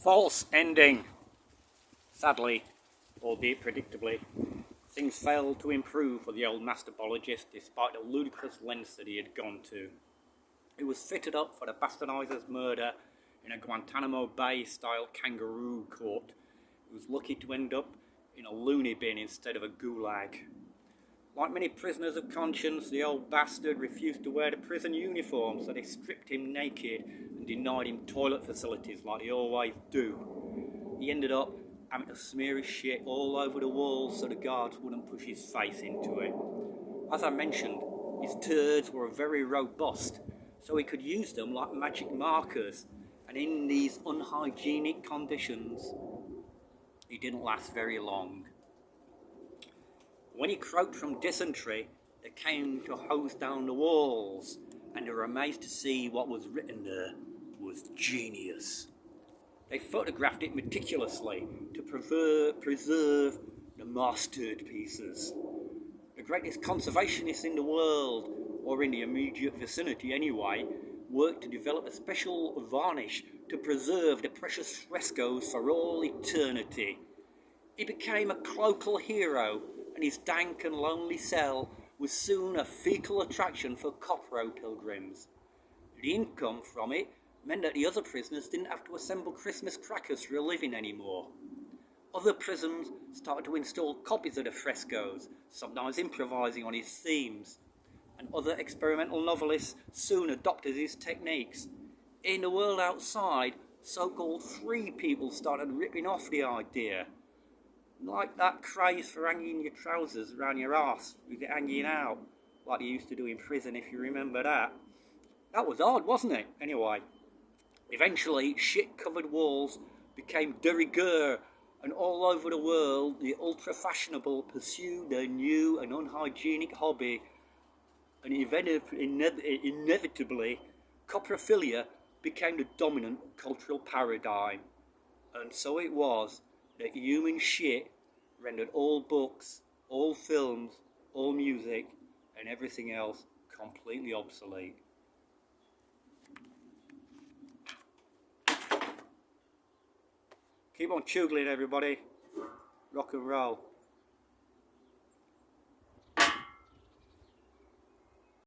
False ending. Sadly, albeit predictably, things failed to improve for the old master apologist despite the ludicrous lengths that he had gone to. He was fitted up for the Bastardizer's murder in a Guantanamo Bay-style kangaroo court. He was lucky to end up in a loony bin instead of a gulag. Like many prisoners of conscience, the old bastard refused to wear the prison uniform, so they stripped him naked and denied him toilet facilities like they always do. He ended up having to smear his shit all over the walls so the guards wouldn't push his face into it. As I mentioned, his turds were very robust, so he could use them like magic markers, and in these unhygienic conditions, he didn't last very long. When he croaked from dysentery, they came to hose down the walls, and they were amazed to see what was written there was genius. They photographed it meticulously to preserve the masterpieces. The greatest conservationists in the world, or in the immediate vicinity anyway, worked to develop a special varnish to preserve the precious frescoes for all eternity. He became a local hero, and his dank and lonely cell was soon a fecal attraction for cockroach pilgrims. The income from it meant that the other prisoners didn't have to assemble Christmas crackers for a living anymore. Other prisons started to install copies of the frescoes, sometimes improvising on his themes, and other experimental novelists soon adopted his techniques. In the world outside, so-called free people started ripping off the idea. Like that craze for hanging your trousers around your arse with it hanging out, like they used to do in prison, if you remember that. That was odd, wasn't it? Anyway, eventually shit-covered walls became de rigueur, and all over the world the ultra-fashionable pursued their new and unhygienic hobby, and inevitably coprophilia became the dominant cultural paradigm. And so it was that human shit rendered all books, all films, all music, and everything else completely obsolete. Keep on chugling, everybody. Rock and roll.